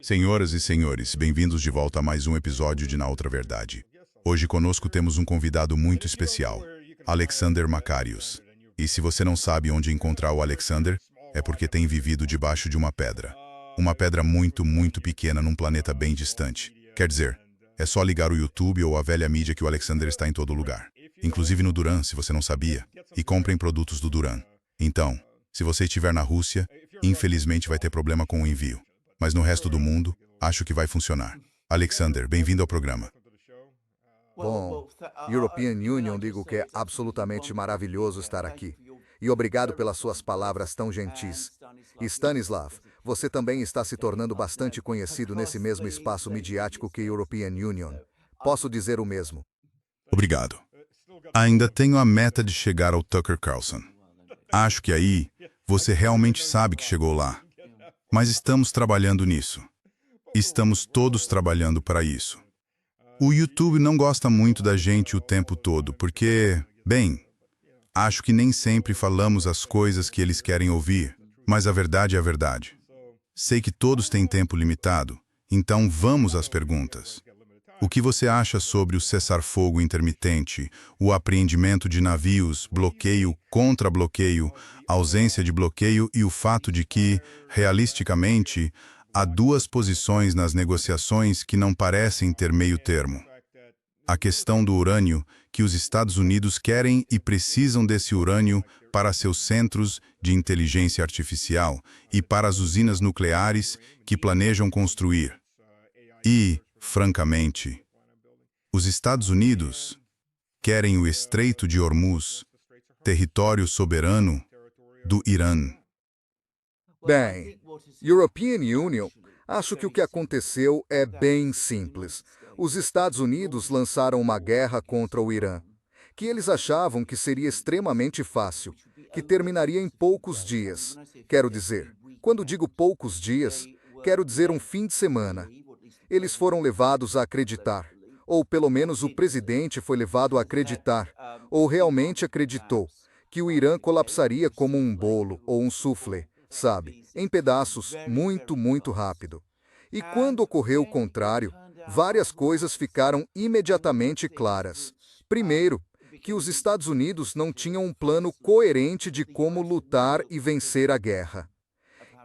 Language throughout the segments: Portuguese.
Senhoras e senhores, bem-vindos de volta a mais um episódio de Na Outra Verdade. Hoje conosco temos um convidado muito especial, Alexander Macarius. E se você não sabe onde encontrar o Alexander, é porque tem vivido debaixo de uma pedra. Uma pedra muito, muito pequena num planeta bem distante. Quer dizer, é só ligar o YouTube ou a velha mídia que o Alexander está em todo lugar. Inclusive no Duran, se você não sabia. E comprem produtos do Duran. Então, se você estiver na Rússia, infelizmente vai ter problema com o envio. Mas no resto do mundo, acho que vai funcionar. Alexander, bem-vindo ao programa. Bom, European Union digo que é absolutamente maravilhoso estar aqui. E obrigado pelas suas palavras tão gentis. E Stanislav, você também está se tornando bastante conhecido nesse mesmo espaço midiático que European Union. Posso dizer o mesmo. Obrigado. Ainda tenho a meta de chegar ao Tucker Carlson. Acho que aí, você realmente sabe que chegou lá. Mas estamos trabalhando nisso. Estamos todos trabalhando para isso. O YouTube não gosta muito da gente o tempo todo, porque, bem, acho que nem sempre falamos as coisas que eles querem ouvir, mas a verdade é a verdade. Sei que todos têm tempo limitado, então vamos às perguntas. O que você acha sobre o cessar-fogo intermitente, o apreendimento de navios, bloqueio contra bloqueio, ausência de bloqueio e o fato de que, realisticamente, há duas posições nas negociações que não parecem ter meio termo? A questão do urânio, que os Estados Unidos querem e precisam desse urânio para seus centros de inteligência artificial e para as usinas nucleares que planejam construir. E, francamente, os Estados Unidos querem o Estreito de Hormuz, território soberano do Irã. Bem, European Union, acho que o que aconteceu é bem simples. Os Estados Unidos lançaram uma guerra contra o Irã, que eles achavam que seria extremamente fácil, que terminaria em poucos dias. Quero dizer, quando digo poucos dias, quero dizer um fim de semana. Eles foram levados a acreditar, ou pelo menos o presidente foi levado a acreditar, ou realmente acreditou, que o Irã colapsaria como um bolo ou um soufflé, sabe, em pedaços, muito, muito rápido. E quando ocorreu o contrário, várias coisas ficaram imediatamente claras. Primeiro, que os Estados Unidos não tinham um plano coerente de como lutar e vencer a guerra.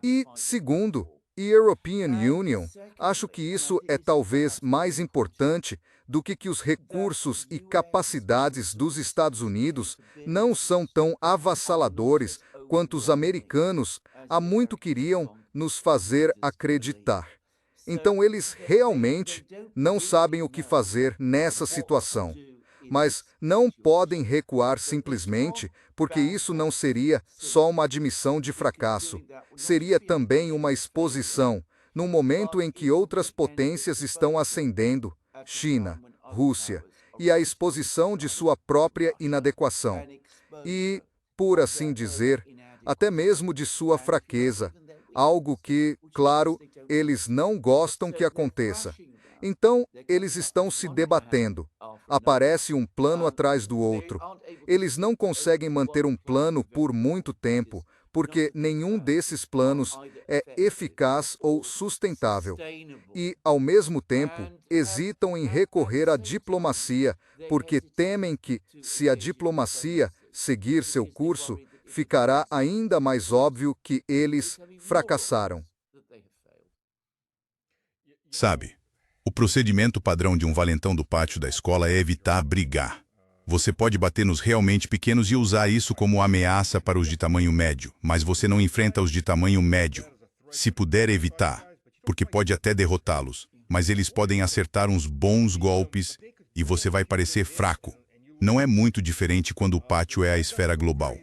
E, segundo, e European Union, acho que isso é talvez mais importante do que os recursos e capacidades dos Estados Unidos não são tão avassaladores quanto os americanos há muito queriam nos fazer acreditar. Então eles realmente não sabem o que fazer nessa situação. Mas não podem recuar simplesmente, porque isso não seria só uma admissão de fracasso, seria também uma exposição, num momento em que outras potências estão ascendendo, China, Rússia, e a exposição de sua própria inadequação. E, por assim dizer, até mesmo de sua fraqueza, algo que, claro, eles não gostam que aconteça. Então, eles estão se debatendo. Aparece um plano atrás do outro. Eles não conseguem manter um plano por muito tempo, porque nenhum desses planos é eficaz ou sustentável. E, ao mesmo tempo, hesitam em recorrer à diplomacia, porque temem que, se a diplomacia seguir seu curso, ficará ainda mais óbvio que eles fracassaram. Sabe, o procedimento padrão de um valentão do pátio da escola é evitar brigar. Você pode bater nos realmente pequenos e usar isso como ameaça para os de tamanho médio, mas você não enfrenta os de tamanho médio. Se puder evitar, porque pode até derrotá-los, mas eles podem acertar uns bons golpes e você vai parecer fraco. Não é muito diferente quando o pátio é a esfera global.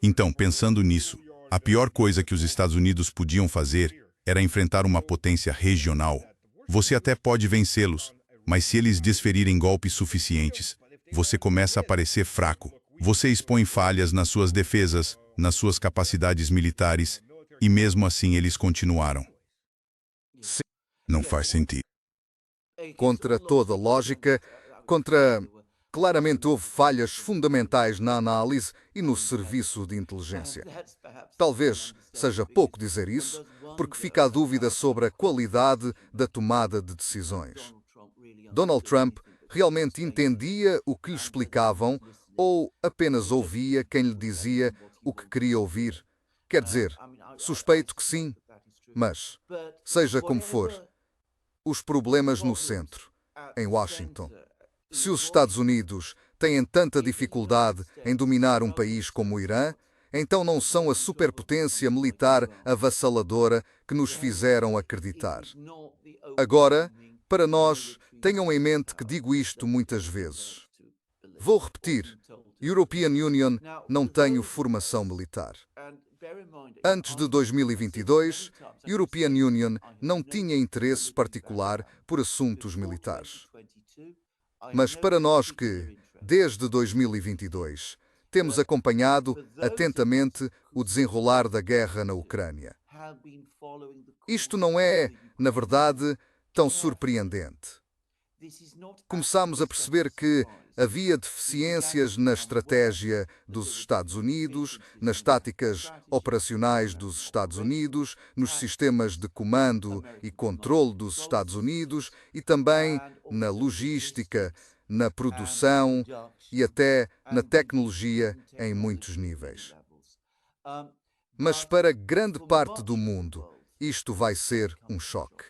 Então, pensando nisso, a pior coisa que os Estados Unidos podiam fazer era enfrentar uma potência regional. Você até pode vencê-los, mas se eles desferirem golpes suficientes, você começa a parecer fraco. Você expõe falhas nas suas defesas, nas suas capacidades militares, e mesmo assim eles continuaram. Não faz sentido. Contra toda lógica, contra Claramente houve falhas fundamentais na análise e no serviço de inteligência. Talvez seja pouco dizer isso, porque fica a dúvida sobre a qualidade da tomada de decisões. Donald Trump realmente entendia o que lhe explicavam ou apenas ouvia quem lhe dizia o que queria ouvir? Quer dizer, suspeito que sim, mas, seja como for, os problemas no centro, em Washington. Se os Estados Unidos têm tanta dificuldade em dominar um país como o Irã, então não são a superpotência militar avassaladora que nos fizeram acreditar. Agora, para nós, tenham em mente que digo isto muitas vezes. Vou repetir, European Union não tem formação militar. Antes de 2022, European Union não tinha interesse particular por assuntos militares. Mas para nós que, desde 2022, temos acompanhado atentamente o desenrolar da guerra na Ucrânia. Isto não é, na verdade, tão surpreendente. Começámos a perceber que havia deficiências na estratégia dos Estados Unidos, nas táticas operacionais dos Estados Unidos, nos sistemas de comando e controle dos Estados Unidos e também na logística, na produção e até na tecnologia em muitos níveis. Mas para grande parte do mundo, isto vai ser um choque.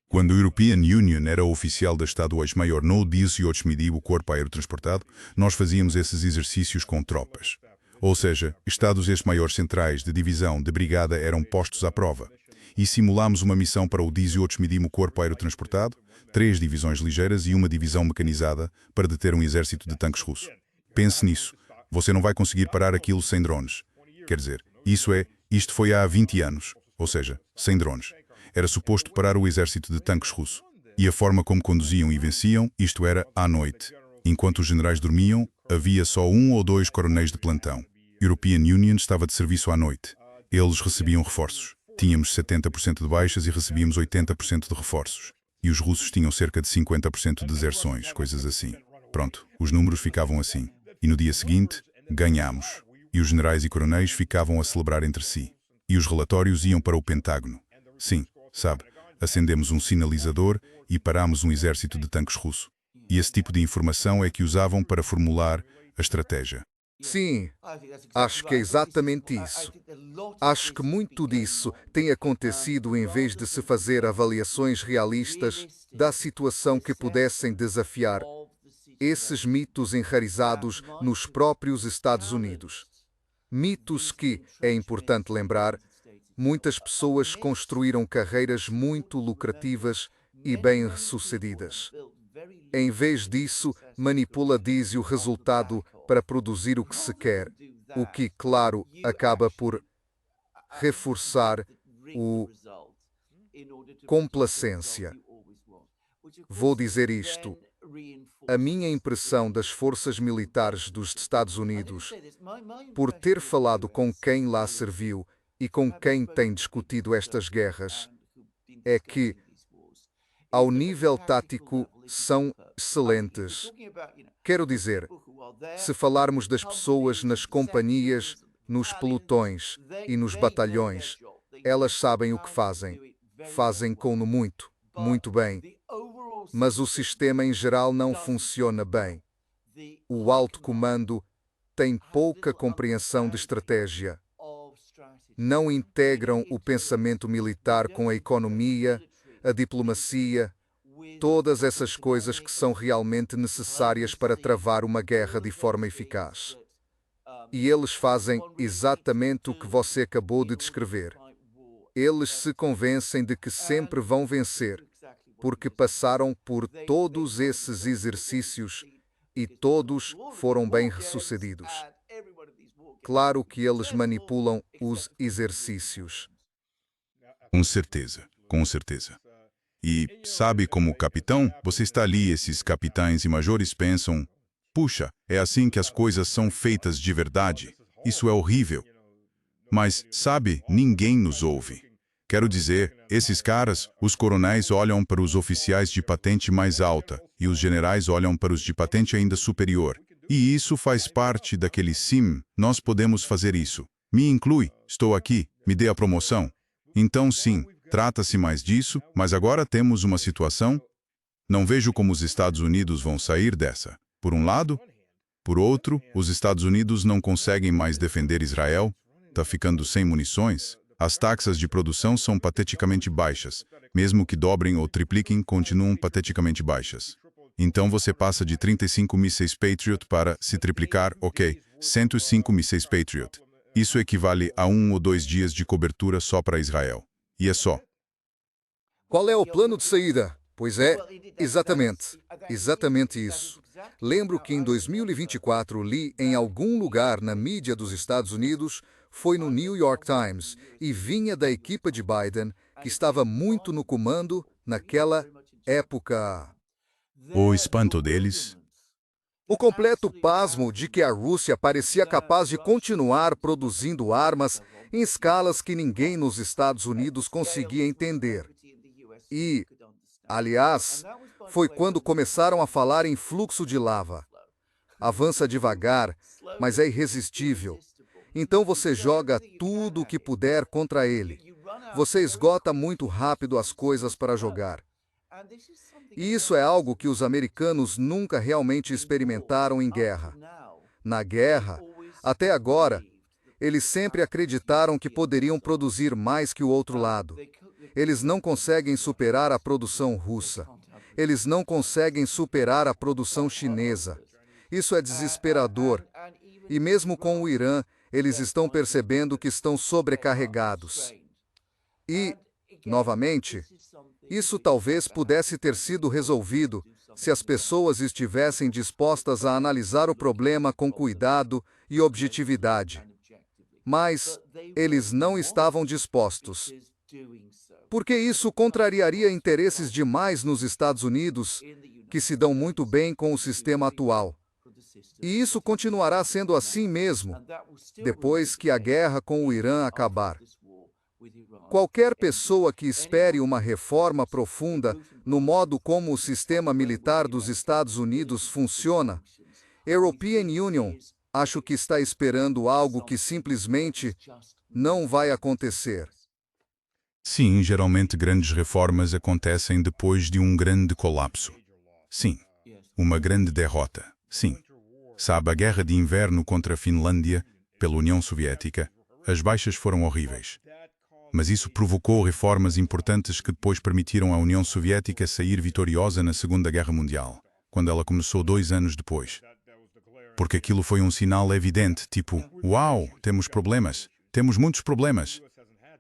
Quando a European Union era oficial da Estado-Maior no 18º Corpo Aerotransportado, nós fazíamos esses exercícios com tropas. Ou seja, Estados maiores centrais de divisão de brigada eram postos à prova. E simulámos uma missão para o 18º Corpo Aerotransportado, 3 divisões ligeiras e uma divisão mecanizada para deter um exército de tanques russo. Pense nisso. Você não vai conseguir parar aquilo sem drones. Quer dizer, isto foi há 20 anos. Ou seja, sem drones. Era suposto parar o exército de tanques russo. E a forma como conduziam e venciam, isto era à noite. Enquanto os generais dormiam, havia só 1 ou 2 coronéis de plantão. European Union estava de serviço à noite. Eles recebiam reforços. Tínhamos 70% de baixas e recebíamos 80% de reforços. E os russos tinham cerca de 50% de deserções, coisas assim. Pronto, os números ficavam assim. E no dia seguinte, ganhámos. E os generais e coronéis ficavam a celebrar entre si. E os relatórios iam para o Pentágono. Sim. Sabe, acendemos um sinalizador e parámos um exército de tanques russo. E esse tipo de informação é que usavam para formular a estratégia. Sim, acho que é exatamente isso. Acho que muito disso tem acontecido em vez de se fazer avaliações realistas da situação que pudessem desafiar esses mitos enraizados nos próprios Estados Unidos. Mitos que, é importante lembrar, muitas pessoas construíram carreiras muito lucrativas e bem-sucedidas. Em vez disso, diz o resultado para produzir o que se quer, o que, claro, acaba por reforçar o complacência. Vou dizer isto. A minha impressão das forças militares dos Estados Unidos, por ter falado com quem lá serviu, e com quem tem discutido estas guerras, é que, ao nível tático, são excelentes. Quero dizer, se falarmos das pessoas nas companhias, nos pelotões e nos batalhões, elas sabem o que fazem. Fazem com muito, muito bem. Mas o sistema em geral não funciona bem. O alto comando tem pouca compreensão de estratégia. Não integram o pensamento militar com a economia, a diplomacia, todas essas coisas que são realmente necessárias para travar uma guerra de forma eficaz. E eles fazem exatamente o que você acabou de descrever. Eles se convencem de que sempre vão vencer, porque passaram por todos esses exercícios e todos foram bem-sucedidos. Claro que eles manipulam os exercícios. Com certeza, com certeza. E, sabe, como capitão, você está ali, esses capitães e majores pensam, puxa, é assim que as coisas são feitas de verdade. Isso é horrível. Mas, sabe, ninguém nos ouve. Quero dizer, esses caras, os coronéis olham para os oficiais de patente mais alta e os generais olham para os de patente ainda superior. E isso faz parte daquele sim, nós podemos fazer isso. Me inclui, estou aqui, me dê a promoção. Então sim, trata-se mais disso, mas agora temos uma situação. Não vejo como os Estados Unidos vão sair dessa. Por um lado, por outro, os Estados Unidos não conseguem mais defender Israel, está ficando sem munições. As taxas de produção são pateticamente baixas. Mesmo que dobrem ou tripliquem, continuam pateticamente baixas. Então você passa de 35 mísseis Patriot para, se triplicar, ok, 105 mísseis Patriot. Isso equivale a 1 ou 2 dias de cobertura só para Israel. E é só. Qual é o plano de saída? Pois é, exatamente isso. Lembro que em 2024 li em algum lugar na mídia dos Estados Unidos, foi no New York Times, e vinha da equipe de Biden, que estava muito no comando naquela época. O espanto deles? O completo pasmo de que a Rússia parecia capaz de continuar produzindo armas em escalas que ninguém nos Estados Unidos conseguia entender. E, aliás, foi quando começaram a falar em fluxo de lava. Avança devagar, mas é irresistível. Então você joga tudo o que puder contra ele. Você esgota muito rápido as coisas para jogar. E isso é algo que os americanos nunca realmente experimentaram em guerra. Na guerra, até agora, eles sempre acreditaram que poderiam produzir mais que o outro lado. Eles não conseguem superar a produção russa. Eles não conseguem superar a produção chinesa. Isso é desesperador. E mesmo com o Irã, eles estão percebendo que estão sobrecarregados. E, novamente, isso talvez pudesse ter sido resolvido se as pessoas estivessem dispostas a analisar o problema com cuidado e objetividade. Mas eles não estavam dispostos. Porque isso contrariaria interesses demais nos Estados Unidos, que se dão muito bem com o sistema atual. E isso continuará sendo assim mesmo, depois que a guerra com o Irã acabar. Qualquer pessoa que espere uma reforma profunda no modo como o sistema militar dos Estados Unidos funciona, European Union, acho que está esperando algo que simplesmente não vai acontecer. Sim, geralmente grandes reformas acontecem depois de um grande colapso. Sim, uma grande derrota. Sim. Sabe, a guerra de inverno contra a Finlândia, pela União Soviética, as baixas foram horríveis. Mas isso provocou reformas importantes que depois permitiram à União Soviética sair vitoriosa na Segunda Guerra Mundial, quando ela começou 2 anos depois. Porque aquilo foi um sinal evidente, tipo, uau, temos problemas, temos muitos problemas.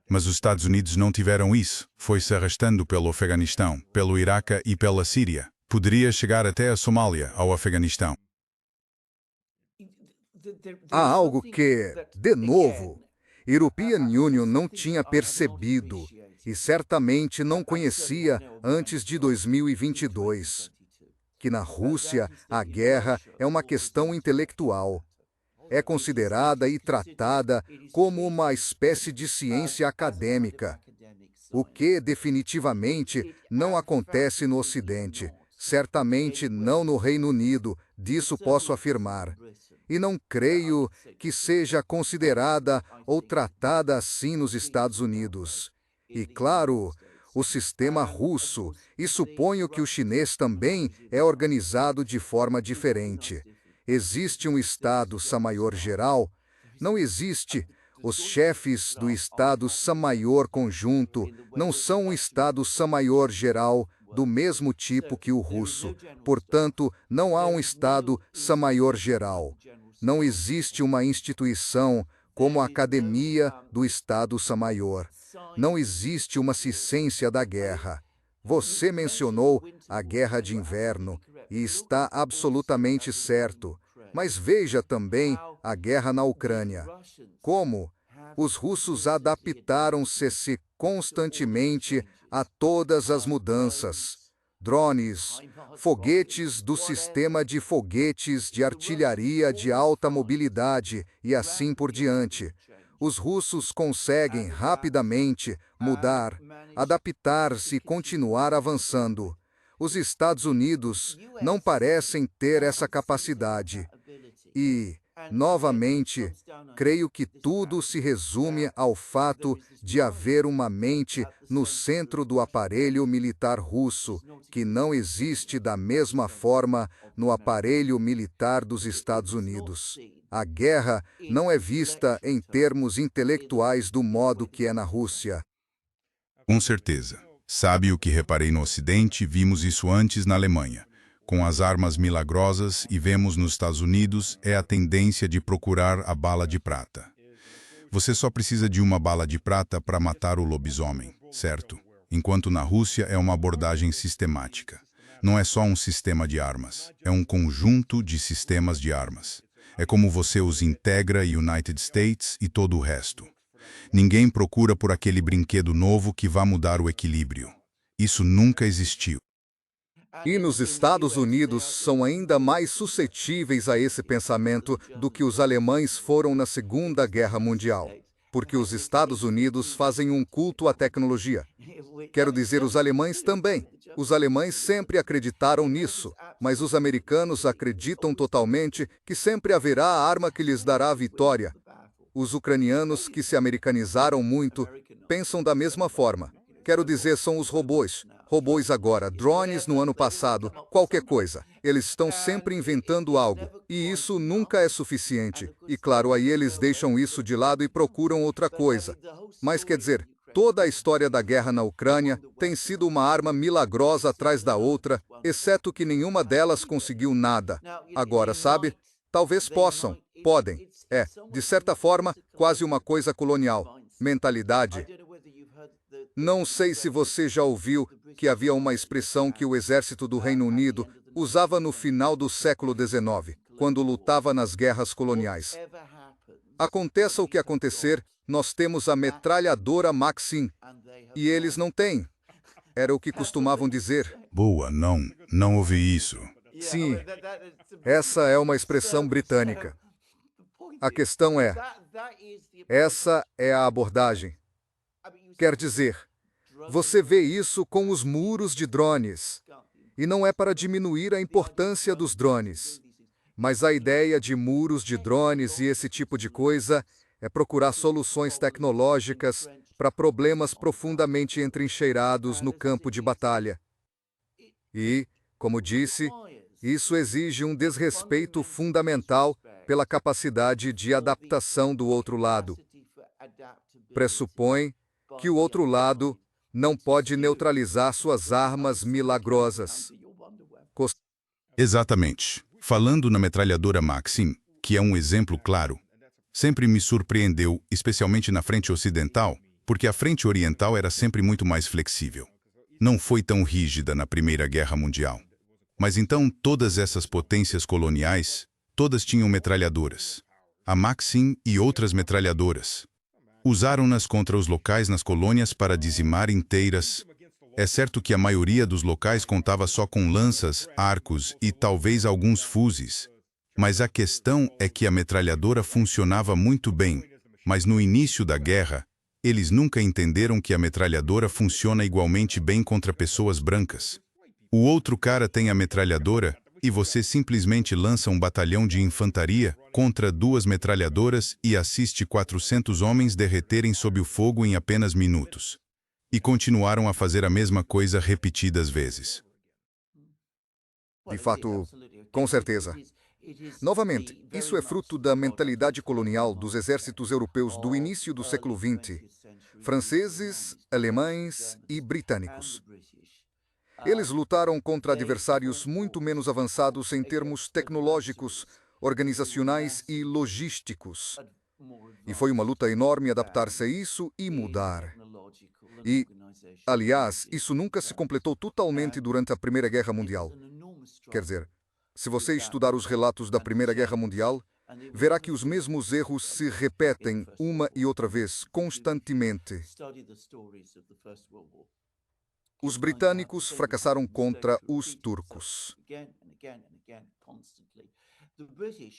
Mas os Estados Unidos não tiveram isso, foi-se arrastando pelo Afeganistão, pelo Iraque e pela Síria. Poderia chegar até a Somália, ao Afeganistão. Há algo que, de novo, European Union não tinha percebido e certamente não conhecia antes de 2022, que na Rússia a guerra é uma questão intelectual. É considerada e tratada como uma espécie de ciência acadêmica, o que definitivamente não acontece no Ocidente, certamente não no Reino Unido, disso posso afirmar. E não creio que seja considerada ou tratada assim nos Estados Unidos. E, claro, o sistema russo, e suponho que o chinês também é organizado de forma diferente. Existe um Estado-Sa-Maior-Geral, não existe. Os chefes do Estado-Sa-Maior conjunto não são um Estado-Sa-Maior-Geral do mesmo tipo que o russo. Portanto, não há um Estado-Sa-Maior-Geral. Não existe uma instituição como a Academia do Estado-Sa-Maior. Não existe uma ciência da guerra. Você mencionou a Guerra de Inverno e está absolutamente certo. Mas veja também a guerra na Ucrânia. Como os russos adaptaram-se constantemente a todas as mudanças. Drones, foguetes do sistema de foguetes de artilharia de alta mobilidade e assim por diante. Os russos conseguem rapidamente mudar, adaptar-se e continuar avançando. Os Estados Unidos não parecem ter essa capacidade. E, novamente, creio que tudo se resume ao fato de haver uma mente no centro do aparelho militar russo, que não existe da mesma forma no aparelho militar dos Estados Unidos. A guerra não é vista em termos intelectuais do modo que é na Rússia. Com certeza. Sabe o que reparei no Ocidente? Vimos isso antes na Alemanha. Com as armas milagrosas, e vemos nos Estados Unidos, é a tendência de procurar a bala de prata. Você só precisa de uma bala de prata para matar o lobisomem, certo? Enquanto na Rússia é uma abordagem sistemática. Não é só um sistema de armas, é um conjunto de sistemas de armas. É como você os integra United States e todo o resto. Ninguém procura por aquele brinquedo novo que vá mudar o equilíbrio. Isso nunca existiu. E nos Estados Unidos são ainda mais suscetíveis a esse pensamento do que os alemães foram na Segunda Guerra Mundial. Porque os Estados Unidos fazem um culto à tecnologia. Quero dizer, os alemães também. Os alemães sempre acreditaram nisso, mas os americanos acreditam totalmente que sempre haverá a arma que lhes dará a vitória. Os ucranianos, que se americanizaram muito, pensam da mesma forma. Quero dizer, são os robôs. Robôs agora, drones no ano passado, qualquer coisa. Eles estão sempre inventando algo, e isso nunca é suficiente. E claro, aí eles deixam isso de lado e procuram outra coisa. Mas quer dizer, toda a história da guerra na Ucrânia tem sido uma arma milagrosa atrás da outra, exceto que nenhuma delas conseguiu nada. Agora, sabe? Talvez possam, podem. É, de certa forma, quase uma coisa colonial. Mentalidade. Não sei se você já ouviu que havia uma expressão que o exército do Reino Unido usava no final do século XIX, quando lutava nas guerras coloniais. Aconteça o que acontecer, nós temos a metralhadora Maxim, e eles não têm. Era o que costumavam dizer. Boa, não ouvi isso. Sim, essa é uma expressão britânica. A questão é, essa é a abordagem. Quer dizer, você vê isso com os muros de drones. E não é para diminuir a importância dos drones. Mas a ideia de muros de drones e esse tipo de coisa é procurar soluções tecnológicas para problemas profundamente entrincheirados no campo de batalha. E, como disse, isso exige um desrespeito fundamental pela capacidade de adaptação do outro lado. Pressupõe que o outro lado não pode neutralizar suas armas milagrosas. Exatamente. Falando na metralhadora Maxim, que é um exemplo claro, sempre me surpreendeu, especialmente na frente ocidental, porque a frente oriental era sempre muito mais flexível. Não foi tão rígida na Primeira Guerra Mundial. Mas então todas essas potências coloniais, todas tinham metralhadoras. A Maxim e outras metralhadoras. Usaram-nas contra os locais nas colônias para dizimar inteiras. É certo que a maioria dos locais contava só com lanças, arcos e talvez alguns fuzis. Mas a questão é que a metralhadora funcionava muito bem, mas no início da guerra, eles nunca entenderam que a metralhadora funciona igualmente bem contra pessoas brancas. O outro cara tem a metralhadora e você simplesmente lança um batalhão de infantaria contra duas metralhadoras e assiste 400 homens derreterem sob o fogo em apenas minutos. E continuaram a fazer a mesma coisa repetidas vezes. De fato, com certeza. Novamente, isso é fruto da mentalidade colonial dos exércitos europeus do início do século XX, franceses, alemães e britânicos. Eles lutaram contra adversários muito menos avançados em termos tecnológicos, organizacionais e logísticos. E foi uma luta enorme adaptar-se a isso e mudar. E, aliás, isso nunca se completou totalmente durante a Primeira Guerra Mundial. Quer dizer, se você estudar os relatos da Primeira Guerra Mundial, verá que os mesmos erros se repetem uma e outra vez, constantemente. Os britânicos fracassaram contra os turcos.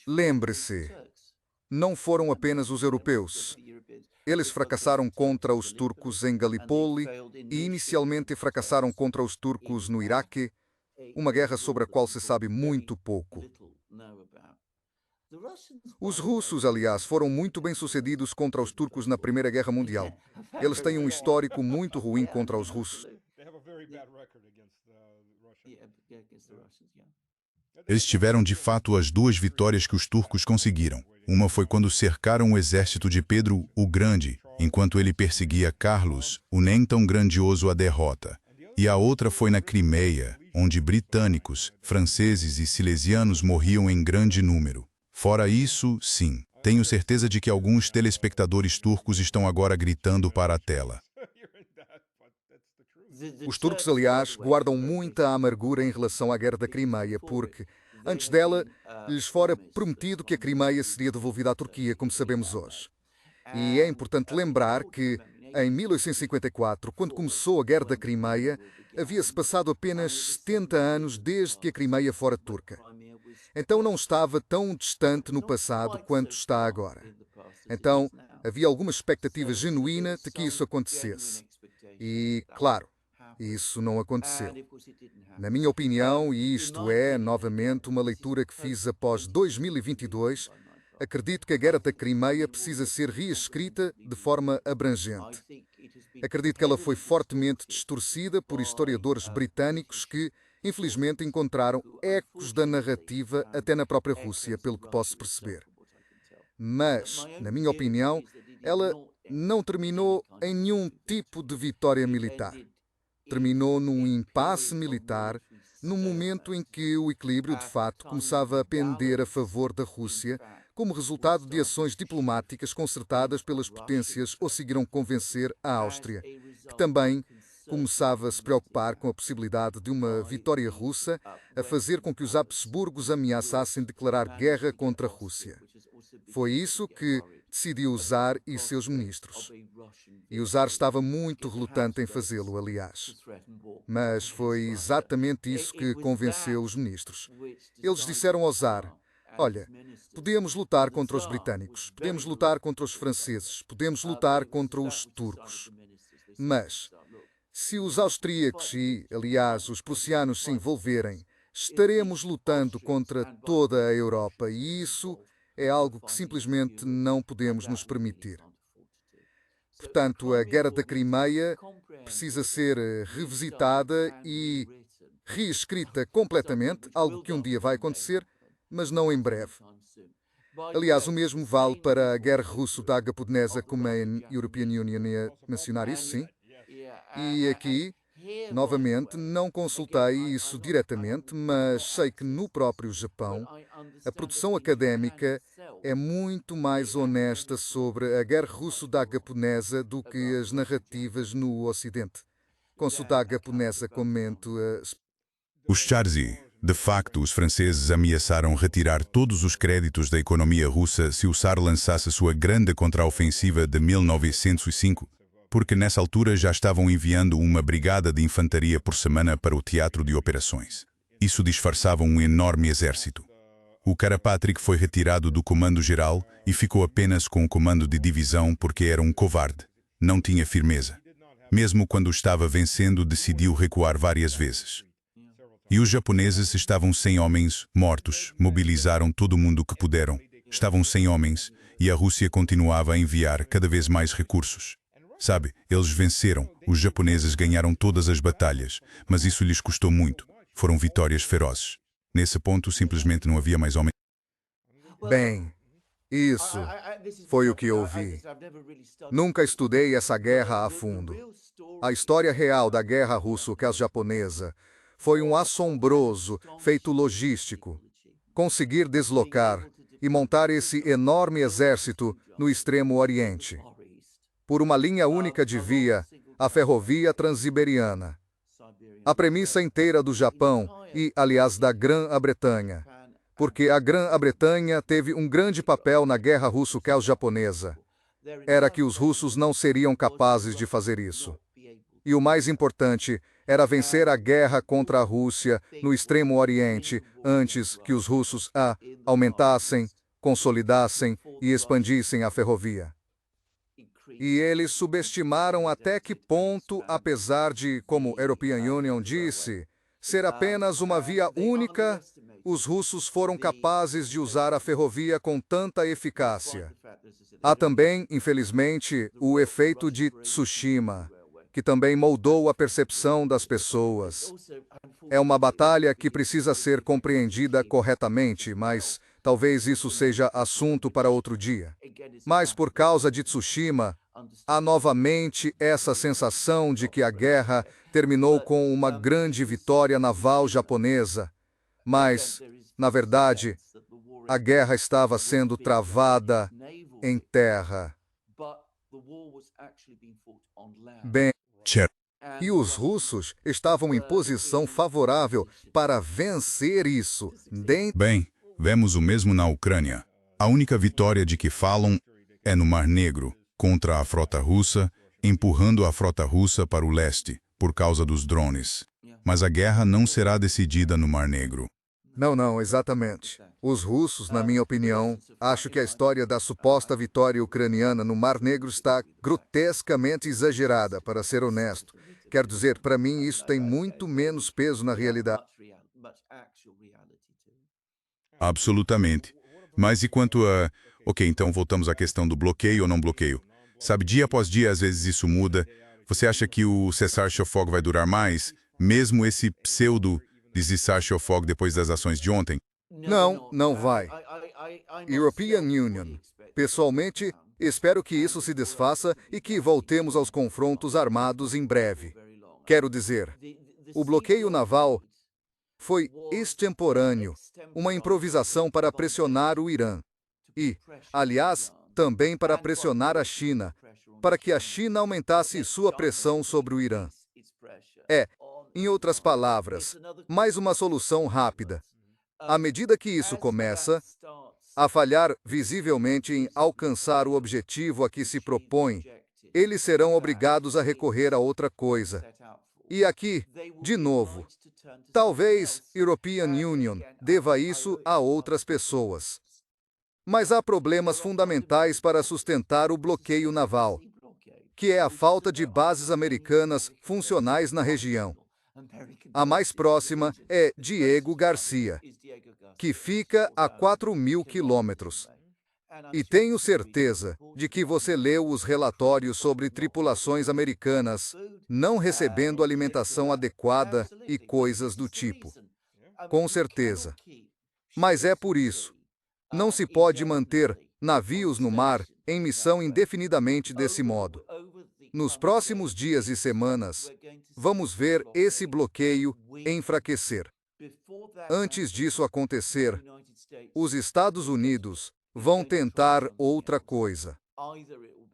Lembre-se, não foram apenas os europeus. Eles fracassaram contra os turcos em Galípoli e inicialmente fracassaram contra os turcos no Iraque, uma guerra sobre a qual se sabe muito pouco. Os russos, aliás, foram muito bem-sucedidos contra os turcos na Primeira Guerra Mundial. Eles têm um histórico muito ruim contra os russos. Eles tiveram de fato as duas vitórias que os turcos conseguiram. Uma foi quando cercaram o exército de Pedro o Grande, enquanto ele perseguia Carlos, o nem tão grandioso, a derrota. E a outra foi na Crimeia, onde britânicos, franceses e silesianos morriam em grande número. Fora isso, sim, tenho certeza de que alguns telespectadores turcos estão agora gritando para a tela. Os turcos, aliás, guardam muita amargura em relação à Guerra da Crimeia, porque, antes dela, lhes fora prometido que a Crimeia seria devolvida à Turquia, como sabemos hoje. E é importante lembrar que, em 1854, quando começou a Guerra da Crimeia, havia-se passado apenas 70 anos desde que a Crimeia fora turca. Então não estava tão distante no passado quanto está agora. Então, havia alguma expectativa genuína de que isso acontecesse. E, claro, isso não aconteceu. Na minha opinião, e isto é, novamente, uma leitura que fiz após 2022, acredito que a Guerra da Crimeia precisa ser reescrita de forma abrangente. Acredito que ela foi fortemente distorcida por historiadores britânicos que, infelizmente, encontraram ecos da narrativa até na própria Rússia, pelo que posso perceber. Mas, na minha opinião, ela não terminou em nenhum tipo de vitória militar. Terminou num impasse militar, num momento em que o equilíbrio, de fato, começava a pender a favor da Rússia, como resultado de ações diplomáticas concertadas pelas potências que conseguiram convencer a Áustria, que também começava a se preocupar com a possibilidade de uma vitória russa, a fazer com que os Habsburgos ameaçassem declarar guerra contra a Rússia. Foi isso que decidiu o Czar e seus ministros. E o Czar estava muito relutante em fazê-lo, aliás. Mas foi exatamente isso que convenceu os ministros. Eles disseram ao Czar: olha, podemos lutar contra os britânicos, podemos lutar contra os franceses, podemos lutar contra os turcos. Mas, se os austríacos e, aliás, os prussianos se envolverem, estaremos lutando contra toda a Europa e isso é algo que simplesmente não podemos nos permitir. Portanto, a Guerra da Crimeia precisa ser revisitada e reescrita completamente, algo que um dia vai acontecer, mas não em breve. Aliás, o mesmo vale para a Guerra Russo-Daga-Pudnesa, como a European Union ia mencionar isso, sim. E aqui, novamente, não consultei isso diretamente, mas sei que no próprio Japão, a produção académica é muito mais honesta sobre a Guerra Russo-Daga-Pudnesa do que as narrativas no Ocidente. Consultar Daga-Pudnesa comento Os Charzi, de facto, os franceses ameaçaram retirar todos os créditos da economia russa se o Czar lançasse sua grande contraofensiva de 1905, porque nessa altura já estavam enviando uma brigada de infantaria por semana para o teatro de operações. Isso disfarçava um enorme exército. O Karapatrick foi retirado do comando-geral e ficou apenas com o comando de divisão porque era um covarde. Não tinha firmeza. Mesmo quando estava vencendo, decidiu recuar várias vezes. E os japoneses estavam sem homens, mortos, mobilizaram todo mundo que puderam. Estavam sem homens e a Rússia continuava a enviar cada vez mais recursos. Sabe, eles venceram, os japoneses ganharam todas as batalhas, mas isso lhes custou muito. Foram vitórias ferozes. Nesse ponto, simplesmente não havia mais homens. Bem, isso foi o que eu vi. Nunca estudei essa guerra a fundo. A história real da guerra russo-japonesa foi um assombroso feito logístico. Conseguir deslocar e montar esse enorme exército no extremo oriente. Por uma linha única de via, a ferrovia transiberiana. A premissa inteira do Japão e, aliás, da Grã-Bretanha, porque a Grã-Bretanha teve um grande papel na guerra russo-japonesa, era que os russos não seriam capazes de fazer isso. E o mais importante era vencer a guerra contra a Rússia no extremo oriente antes que os russos aumentassem consolidassem e expandissem a ferrovia. E eles subestimaram até que ponto, apesar de, como a European Union disse, ser apenas uma via única, os russos foram capazes de usar a ferrovia com tanta eficácia. Há também, infelizmente, o efeito de Tsushima, que também moldou a percepção das pessoas. É uma batalha que precisa ser compreendida corretamente, mas talvez isso seja assunto para outro dia. Mas por causa de Tsushima, há novamente essa sensação de que a guerra terminou com uma grande vitória naval japonesa. Mas, na verdade, a guerra estava sendo travada em terra. Bem, Certo. e os russos estavam em posição favorável para vencer isso. Bem, vemos o mesmo na Ucrânia. A única vitória de que falam é no Mar Negro, contra a frota russa, empurrando a frota russa para o leste, por causa dos drones. Mas a guerra não será decidida no Mar Negro. Não, exatamente. Os russos, na minha opinião, acho que a história da suposta vitória ucraniana no Mar Negro está grotescamente exagerada, para ser honesto. Quero dizer, para mim, isso tem muito menos peso na realidade. Absolutamente. Mas e quanto a... Ok, então voltamos à questão do bloqueio ou não bloqueio. Sabe, dia após dia, às vezes isso muda. Você acha que o cessar-fogo vai durar mais? Mesmo esse pseudo cessar-fogo depois das ações de ontem? Não vai. European Union. Pessoalmente, espero que isso se desfaça e que voltemos aos confrontos armados em breve. Quero dizer, o bloqueio naval foi extemporâneo, uma improvisação para pressionar o Irã. E, aliás, também para pressionar a China, para que a China aumentasse sua pressão sobre o Irã. Em outras palavras, mais uma solução rápida. À medida que isso começa a falhar visivelmente em alcançar o objetivo a que se propõe, eles serão obrigados a recorrer a outra coisa. E aqui, de novo, talvez European Union deva isso a outras pessoas. Mas há problemas fundamentais para sustentar o bloqueio naval, que é a falta de bases americanas funcionais na região. A mais próxima é Diego Garcia, que fica a 4.000 quilômetros. E tenho certeza de que você leu os relatórios sobre tripulações americanas não recebendo alimentação adequada e coisas do tipo. Com certeza. Mas é por isso. Não se pode manter navios no mar em missão indefinidamente desse modo. Nos próximos dias e semanas, vamos ver esse bloqueio enfraquecer. Antes disso acontecer, os Estados Unidos vão tentar outra coisa.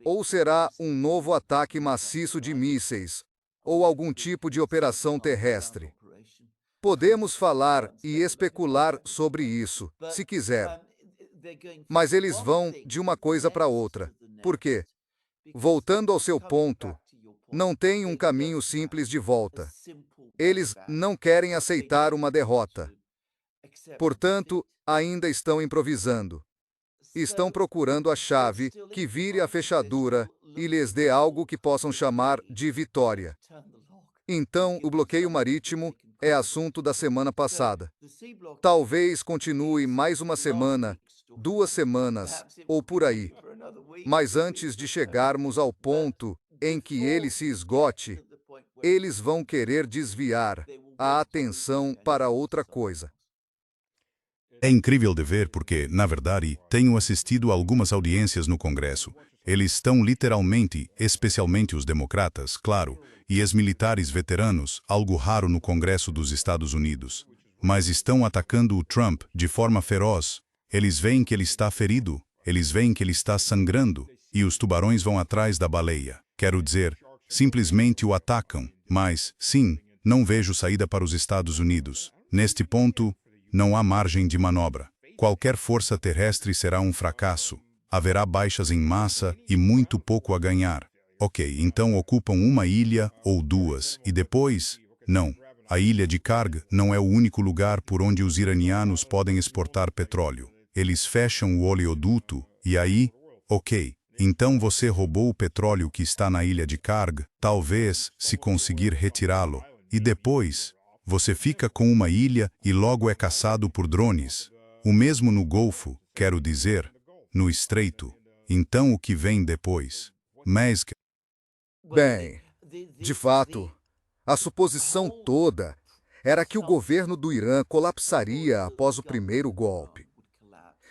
Ou será um novo ataque maciço de mísseis, ou algum tipo de operação terrestre. Podemos falar e especular sobre isso, se quiser. Mas eles vão de uma coisa para outra. Por quê? Voltando ao seu ponto, não tem um caminho simples de volta. Eles não querem aceitar uma derrota. Portanto, ainda estão improvisando. Estão procurando a chave que vire a fechadura e lhes dê algo que possam chamar de vitória. Então, o bloqueio marítimo é assunto da semana passada. Talvez continue mais uma semana, 2 semanas, ou por aí. Mas antes de chegarmos ao ponto em que ele se esgote, eles vão querer desviar a atenção para outra coisa. É incrível de ver porque, na verdade, tenho assistido a algumas audiências no Congresso. Eles estão literalmente, especialmente os democratas, claro, e ex-militares veteranos, algo raro no Congresso dos Estados Unidos. Mas estão atacando o Trump de forma feroz. Eles veem que ele está ferido, eles veem que ele está sangrando, e os tubarões vão atrás da baleia. Quero dizer, simplesmente o atacam, mas, sim, não vejo saída para os Estados Unidos. Neste ponto, não há margem de manobra. Qualquer força terrestre será um fracasso. Haverá baixas em massa e muito pouco a ganhar. Ok, então ocupam uma ilha ou 2, e depois? Não. A ilha de Karg não é o único lugar por onde os iranianos podem exportar petróleo. eles fecham o oleoduto e aí, ok, então você roubou o petróleo que está na ilha de Karg, talvez, se conseguir retirá-lo, e depois, você fica com uma ilha e logo é caçado por drones. O mesmo no Golfo, quero dizer, no Estreito. Então o que vem depois? Mas, Bem, de fato, a suposição toda era que o governo do Irã colapsaria após o primeiro golpe.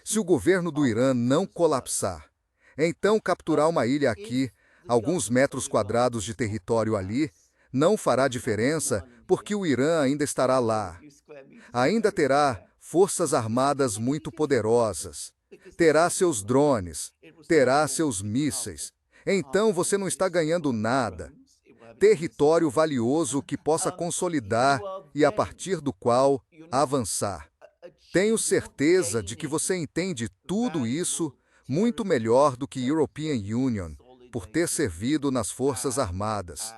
Se o governo do Irã não colapsar, então capturar uma ilha aqui, alguns metros quadrados de território ali, não fará diferença porque o Irã ainda estará lá. Ainda terá forças armadas muito poderosas, terá seus drones, terá seus mísseis. Então você não está ganhando nada. Território valioso que possa consolidar e a partir do qual avançar. Tenho certeza de que você entende tudo isso muito melhor do que European Union, por ter servido nas Forças Armadas.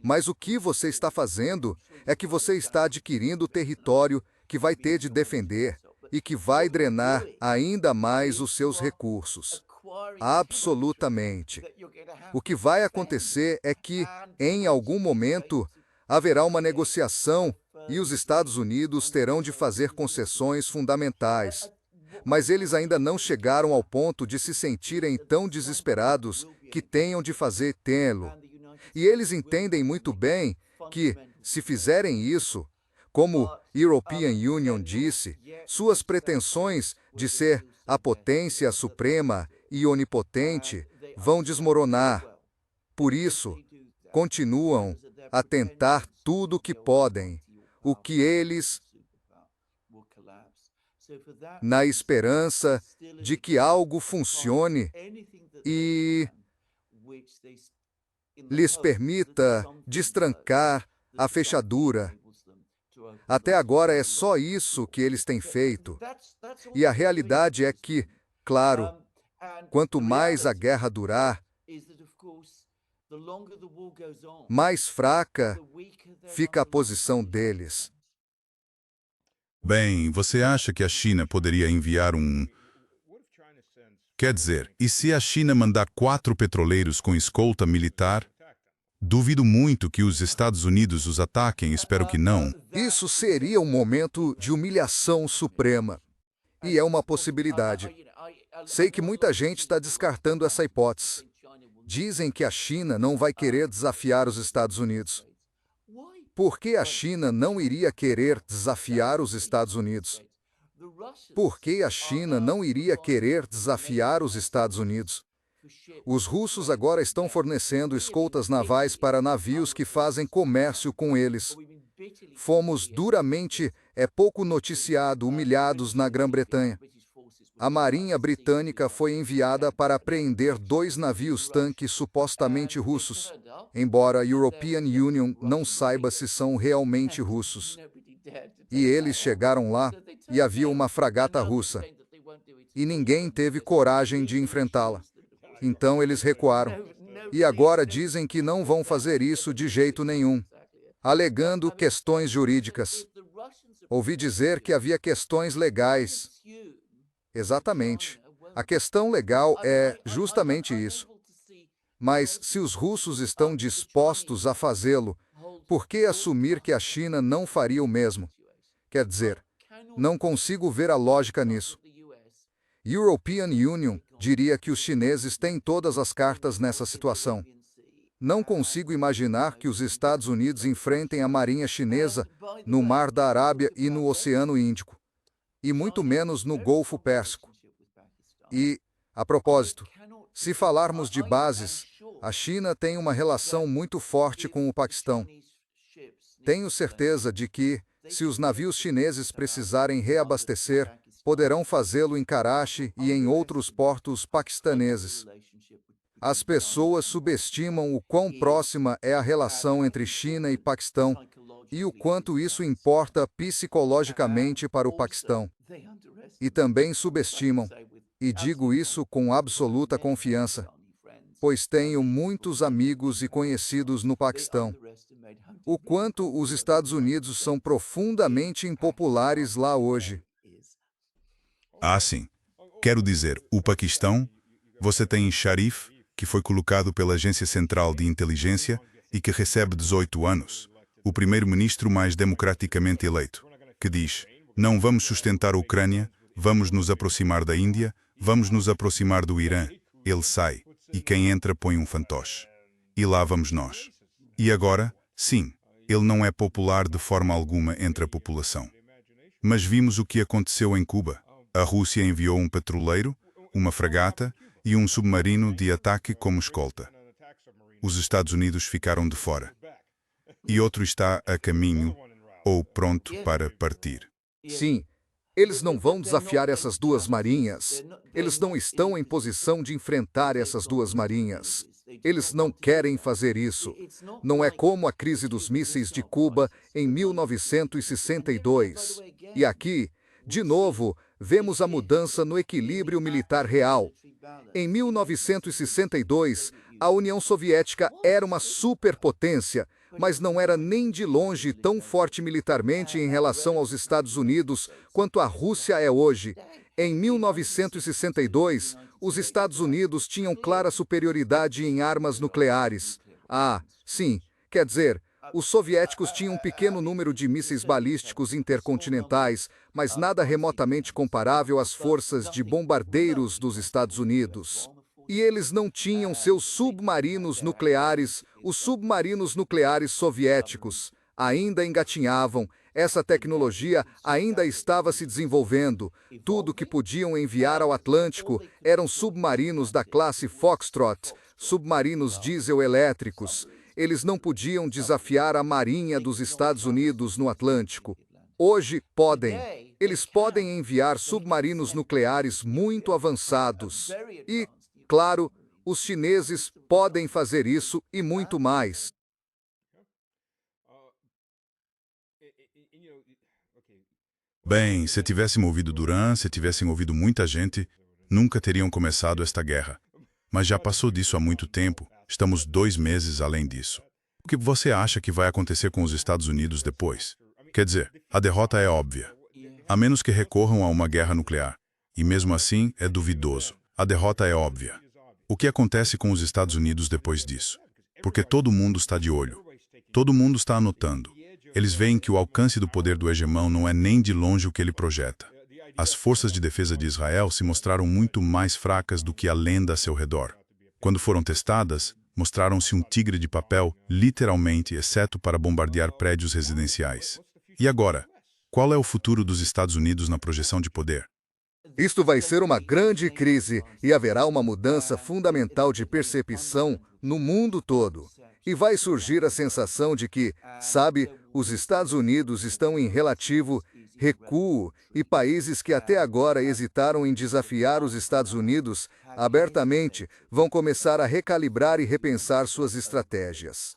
Mas o que você está fazendo é que você está adquirindo território que vai ter de defender e que vai drenar ainda mais os seus recursos. Absolutamente. O que vai acontecer é que, em algum momento, haverá uma negociação e os Estados Unidos terão de fazer concessões fundamentais. Mas eles ainda não chegaram ao ponto de se sentirem tão desesperados que tenham de fazer tê-lo. E eles entendem muito bem que, se fizerem isso, como European Union disse, suas pretensões de ser a potência suprema e onipotente vão desmoronar. Por isso, continuam a tentar tudo o que podem, o que eles, na esperança de que algo funcione e lhes permita destrancar a fechadura. Até agora é só isso que eles têm feito. E a realidade é que, claro, quanto mais a guerra durar, mais fraca fica a posição deles. bem, você acha que a China poderia enviar um... Quer dizer, e se a China mandar 4 petroleiros com escolta militar? Duvido muito que os Estados Unidos os ataquem, espero que não. Isso seria um momento de humilhação suprema. E é uma possibilidade. Sei que muita gente está descartando essa hipótese. Dizem que a China não vai querer desafiar os Estados Unidos. Por que a China não iria querer desafiar os Estados Unidos? Por que a China não iria querer desafiar os Estados Unidos? Os russos agora estão fornecendo escoltas navais para navios que fazem comércio com eles. Fomos duramente, pouco noticiado, humilhados na Grã-Bretanha. A Marinha Britânica foi enviada para apreender 2 navios-tanque supostamente russos, embora a European Union não saiba se são realmente russos. E eles chegaram lá e havia uma fragata russa. E ninguém teve coragem de enfrentá-la. Então eles recuaram. E agora dizem que não vão fazer isso de jeito nenhum, alegando questões jurídicas. Ouvi dizer que havia questões legais. Exatamente. A questão legal é justamente isso. Mas se os russos estão dispostos a fazê-lo, por que assumir que a China não faria o mesmo? Quer dizer, não consigo ver a lógica nisso. European Union diria que os chineses têm todas as cartas nessa situação. Não consigo imaginar que os Estados Unidos enfrentem a marinha chinesa no Mar da Arábia e no Oceano Índico, e muito menos no Golfo Pérsico. E, a propósito, se falarmos de bases, a China tem uma relação muito forte com o Paquistão. Tenho certeza de que, se os navios chineses precisarem reabastecer, poderão fazê-lo em Karachi e em outros portos paquistaneses. As pessoas subestimam o quão próxima é a relação entre China e Paquistão e o quanto isso importa psicologicamente para o Paquistão. E também subestimam, e digo isso com absoluta confiança, pois tenho muitos amigos e conhecidos no Paquistão, o quanto os Estados Unidos são profundamente impopulares lá hoje. Ah, sim. Quero dizer, o Paquistão, você tem Sharif, que foi colocado pela Agência Central de Inteligência e que recebe 18 anos, o primeiro-ministro mais democraticamente eleito, que diz: não vamos sustentar a Ucrânia, vamos nos aproximar da Índia, vamos nos aproximar do Irã. Ele sai, e quem entra põe um fantoche. E lá vamos nós. E agora, sim, ele não é popular de forma alguma entre a população. Mas vimos o que aconteceu em Cuba. A Rússia enviou um petroleiro, uma fragata e um submarino de ataque como escolta. Os Estados Unidos ficaram de fora. E outro está a caminho, ou pronto para partir. Sim, eles não vão desafiar essas duas marinhas. Eles não estão em posição de enfrentar essas duas marinhas. Eles não querem fazer isso. Não é como a crise dos mísseis de Cuba em 1962. E aqui, de novo, vemos a mudança no equilíbrio militar real. Em 1962, a União Soviética era uma superpotência, mas não era nem de longe tão forte militarmente em relação aos Estados Unidos quanto a Rússia é hoje. Em 1962, os Estados Unidos tinham clara superioridade em armas nucleares. Ah, sim, quer dizer, os soviéticos tinham um pequeno número de mísseis balísticos intercontinentais, mas nada remotamente comparável às forças de bombardeiros dos Estados Unidos. E eles não tinham seus submarinos nucleares. Os submarinos nucleares soviéticos ainda engatinhavam. Essa tecnologia ainda estava se desenvolvendo. Tudo que podiam enviar ao Atlântico eram submarinos da classe Foxtrot, submarinos diesel-elétricos. Eles não podiam desafiar a Marinha dos Estados Unidos no Atlântico. Hoje podem. Eles podem enviar submarinos nucleares muito avançados. E, claro, os chineses podem fazer isso e muito mais. Bem, se tivessem ouvido Duran, se tivessem ouvido muita gente, nunca teriam começado esta guerra. Mas já passou disso há muito tempo, estamos 2 meses além disso. O que você acha que vai acontecer com os Estados Unidos depois? Quer dizer, a derrota é óbvia, a menos que recorram a uma guerra nuclear. E mesmo assim, é duvidoso. A derrota é óbvia. O que acontece com os Estados Unidos depois disso? Porque todo mundo está de olho. Todo mundo está anotando. Eles veem que o alcance do poder do hegemão não é nem de longe o que ele projeta. As forças de defesa de Israel se mostraram muito mais fracas do que a lenda a seu redor. Quando foram testadas, mostraram-se um tigre de papel, literalmente, exceto para bombardear prédios residenciais. E agora, qual é o futuro dos Estados Unidos na projeção de poder? Isto vai ser uma grande crise e haverá uma mudança fundamental de percepção no mundo todo. E vai surgir a sensação de que, sabe, os Estados Unidos estão em relativo recuo e países que até agora hesitaram em desafiar os Estados Unidos abertamente vão começar a recalibrar e repensar suas estratégias.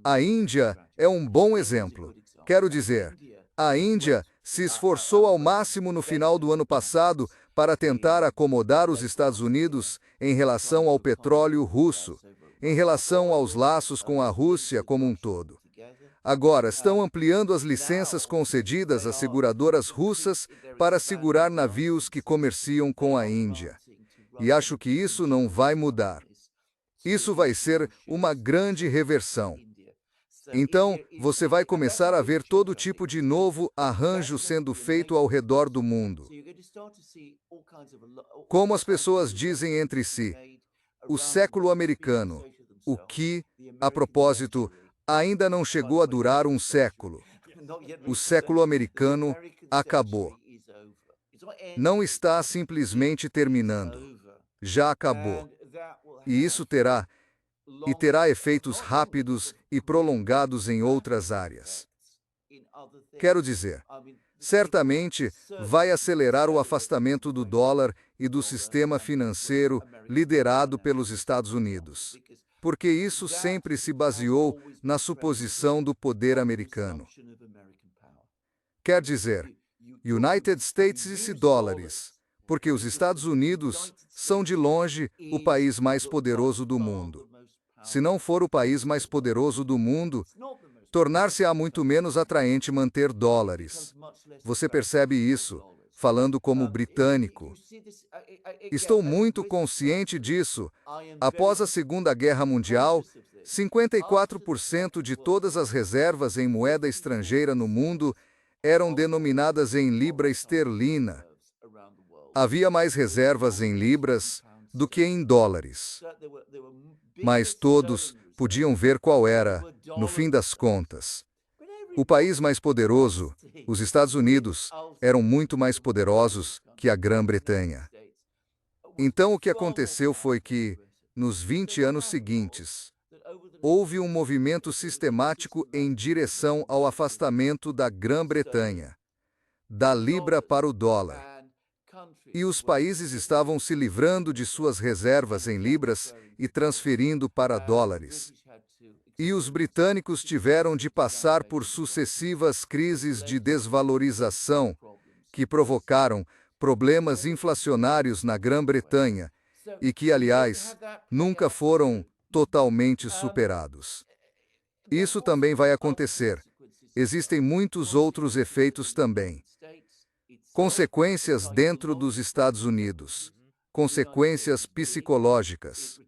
A Índia é um bom exemplo. Quero dizer, a Índia se esforçou ao máximo no final do ano passado para tentar acomodar os Estados Unidos em relação ao petróleo russo, em relação aos laços com a Rússia como um todo. Agora estão ampliando as licenças concedidas às seguradoras russas para segurar navios que comerciam com a Índia. E acho que isso não vai mudar. Isso vai ser uma grande reversão. Então, você vai começar a ver todo tipo de novo arranjo sendo feito ao redor do mundo. Como as pessoas dizem entre si, o século americano, o que, a propósito, ainda não chegou a durar um século. O século americano acabou. Não está simplesmente terminando. Já acabou. E isso terá efeitos rápidos e prolongados em outras áreas. Quero dizer, certamente vai acelerar o afastamento do dólar e do sistema financeiro liderado pelos Estados Unidos, porque isso sempre se baseou na suposição do poder americano. Quer dizer, United States e dólares, porque os Estados Unidos são de longe o país mais poderoso do mundo. Se não for o país mais poderoso do mundo, tornar-se-á muito menos atraente manter dólares. Você percebe isso? falando como britânico. Estou muito consciente disso. Após a Segunda Guerra Mundial, 54% de todas as reservas em moeda estrangeira no mundo eram denominadas em libra esterlina. Havia mais reservas em libras do que em dólares. Mas todos podiam ver qual era, no fim das contas. O país mais poderoso, os Estados Unidos, eram muito mais poderosos que a Grã-Bretanha. Então o que aconteceu foi que, nos 20 anos seguintes, houve um movimento sistemático em direção ao afastamento da Grã-Bretanha, da libra para o dólar. E os países estavam se livrando de suas reservas em libras e transferindo para dólares. E os britânicos tiveram de passar por sucessivas crises de desvalorização que provocaram problemas inflacionários na Grã-Bretanha e que, aliás, nunca foram totalmente superados. Isso também vai acontecer. Existem muitos outros efeitos também. Consequências dentro dos Estados Unidos. Consequências psicológicas.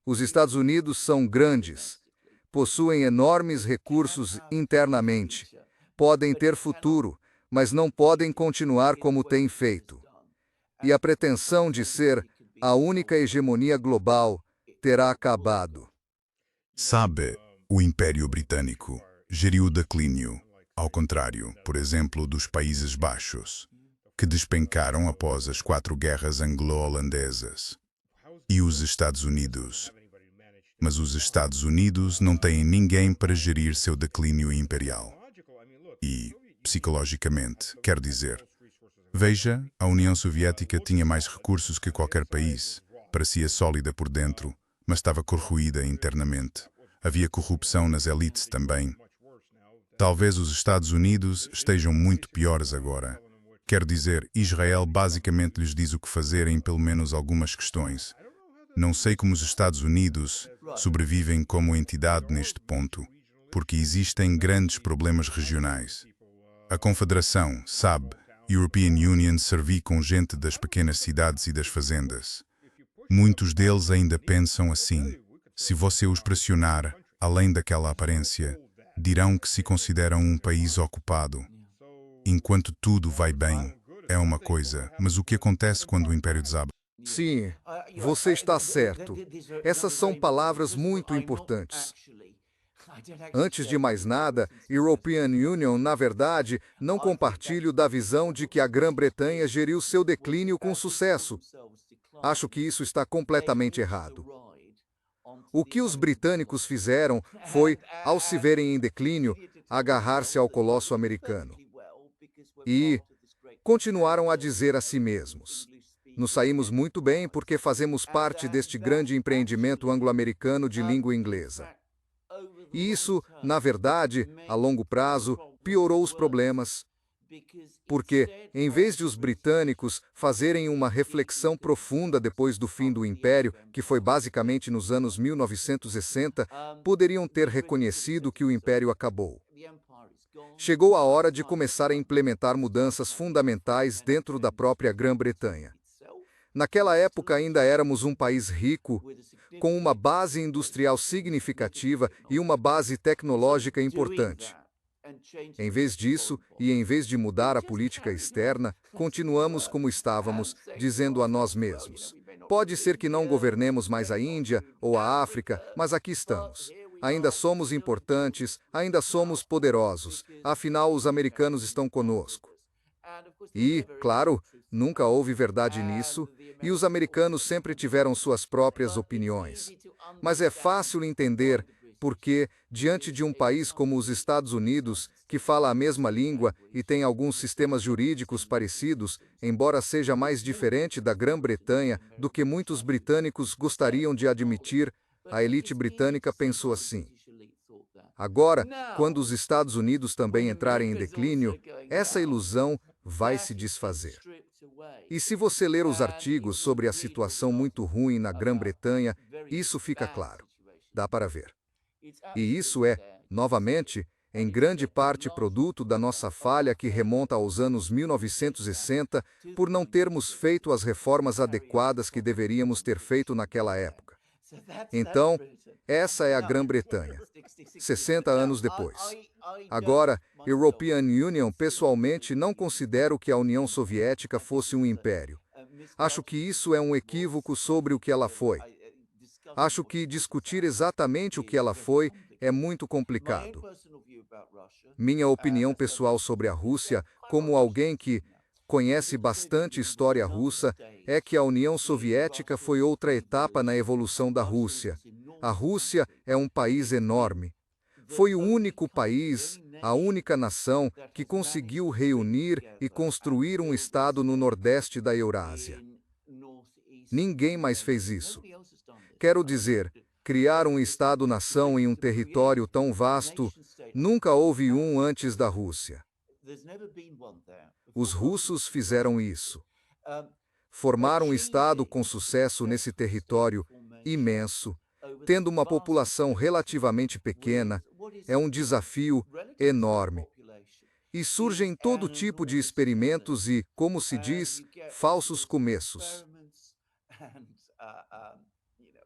Os Estados Unidos são grandes, possuem enormes recursos internamente, podem ter futuro, mas não podem continuar como têm feito. E a pretensão de ser a única hegemonia global terá acabado. Sabe, o Império Britânico geriu o declínio, ao contrário, por exemplo, dos Países Baixos, que despencaram após as 4 guerras anglo-holandesas. E os Estados Unidos? Mas os Estados Unidos não têm ninguém para gerir seu declínio imperial. E, psicologicamente, quer dizer, veja, a União Soviética tinha mais recursos que qualquer país, parecia sólida por dentro, mas estava corroída internamente. Havia corrupção nas elites também. Talvez os Estados Unidos estejam muito piores agora. Quer dizer, Israel basicamente lhes diz o que fazer em pelo menos algumas questões. Não sei como os Estados Unidos sobrevivem como entidade neste ponto, porque existem grandes problemas regionais. A Confederação, sabe, European Union servi com gente das pequenas cidades e das fazendas. Muitos deles ainda pensam assim. Se você os pressionar, além daquela aparência, dirão que se consideram um país ocupado. Enquanto tudo vai bem, é uma coisa, mas o que acontece quando o Império desaba? Sim, você está certo. Essas são palavras muito importantes. Antes de mais nada, European Union, na verdade, não compartilha da visão de que a Grã-Bretanha geriu seu declínio com sucesso. Acho que isso está completamente errado. O que os britânicos fizeram foi, ao se verem em declínio, agarrar-se ao colosso americano. E continuaram a dizer a si mesmos: nos saímos muito bem porque fazemos parte deste grande empreendimento anglo-americano de língua inglesa. E isso, na verdade, a longo prazo, piorou os problemas. Porque, em vez de os britânicos fazerem uma reflexão profunda depois do fim do Império, que foi basicamente nos anos 1960, poderiam ter reconhecido que o Império acabou. Chegou a hora de começar a implementar mudanças fundamentais dentro da própria Grã-Bretanha. Naquela época ainda éramos um país rico, com uma base industrial significativa e uma base tecnológica importante. Em vez disso, e em vez de mudar a política externa, continuamos como estávamos, dizendo a nós mesmos: pode ser que não governemos mais a Índia ou a África, mas aqui estamos. Ainda somos importantes, ainda somos poderosos, afinal os americanos estão conosco. E, claro, nunca houve verdade nisso, e os americanos sempre tiveram suas próprias opiniões. Mas é fácil entender porque, diante de um país como os Estados Unidos, que fala a mesma língua e tem alguns sistemas jurídicos parecidos, embora seja mais diferente da Grã-Bretanha do que muitos britânicos gostariam de admitir, a elite britânica pensou assim: agora, quando os Estados Unidos também entrarem em declínio, essa ilusão vai se desfazer. E se você ler os artigos sobre a situação muito ruim na Grã-Bretanha, isso fica claro. Dá para ver. E isso é, novamente, em grande parte produto da nossa falha que remonta aos anos 1960 por não termos feito as reformas adequadas que deveríamos ter feito naquela época. Então, essa é a Grã-Bretanha, 60 anos depois. Agora, European Union, pessoalmente, não considero que a União Soviética fosse um império. Acho que isso é um equívoco sobre o que ela foi. Acho que discutir exatamente o que ela foi é muito complicado. Minha opinião pessoal sobre a Rússia, como alguém que conhece bastante história russa, é que a União Soviética foi outra etapa na evolução da Rússia. A Rússia é um país enorme. Foi o único país, a única nação, que conseguiu reunir e construir um estado no nordeste da Eurásia. Ninguém mais fez isso. Quero dizer, criar um estado-nação em um território tão vasto, nunca houve um antes da Rússia. Os russos fizeram isso. Formar um estado com sucesso nesse território imenso, tendo uma população relativamente pequena, é um desafio enorme. E surgem todo tipo de experimentos e, como se diz, falsos começos.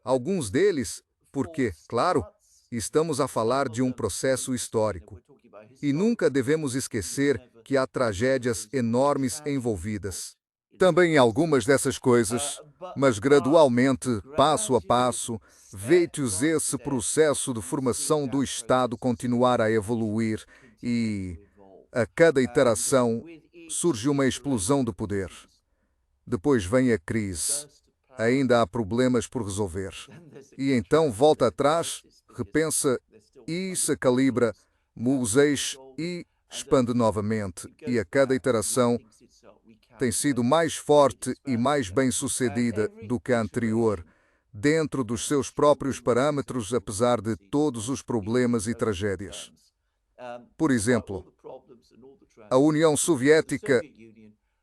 Alguns deles, porque, claro, estamos a falar de um processo histórico. E nunca devemos esquecer que há tragédias enormes envolvidas. Também algumas dessas coisas, mas gradualmente, passo a passo, veio-se esse processo de formação do Estado continuar a evoluir e, a cada iteração, surge uma explosão de poder. Depois vem a crise. Ainda há problemas por resolver. E então volta atrás, repensa e se calibra, muda os eixos e expande novamente. E a cada iteração tem sido mais forte e mais bem-sucedida do que a anterior, dentro dos seus próprios parâmetros, apesar de todos os problemas e tragédias. Por exemplo, a União Soviética,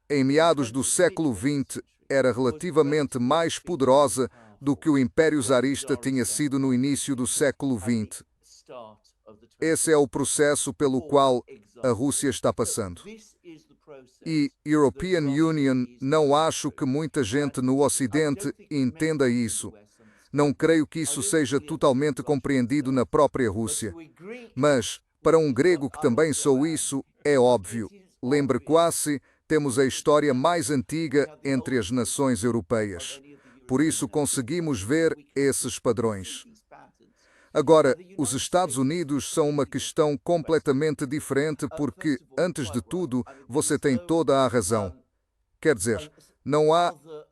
em meados do século XX, era relativamente mais poderosa do que o Império Tsarista tinha sido no início do século XX. Esse é o processo pelo qual a Rússia está passando. E European Union, não acho que muita gente no Ocidente entenda isso. Não creio que isso seja totalmente compreendido na própria Rússia. Mas, para um grego que também sou isso, é óbvio. Lembre quase, temos a história mais antiga entre as nações europeias. Por isso conseguimos ver esses padrões. Agora, os Estados Unidos são uma questão completamente diferente porque, antes de tudo, você tem toda a razão. Quer dizer,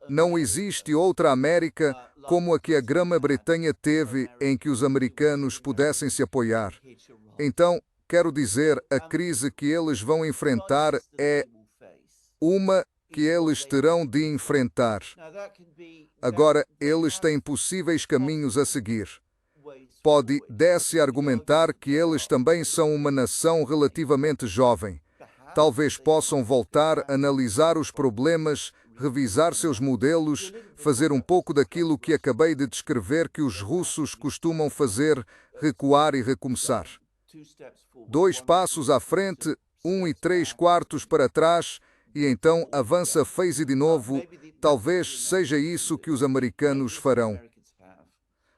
não existe outra América como a que a Grã-Bretanha teve em que os americanos pudessem se apoiar. Então, quero dizer, a crise que eles vão enfrentar é uma que eles terão de enfrentar. Agora, eles têm possíveis caminhos a seguir. Pode-se argumentar que eles também são uma nação relativamente jovem. Talvez possam voltar a analisar os problemas, revisar seus modelos, fazer um pouco daquilo que acabei de descrever que os russos costumam fazer, recuar e recomeçar. 2 passos à frente, 1 3/4 para trás, e então avança phase de novo. Talvez seja isso que os americanos farão.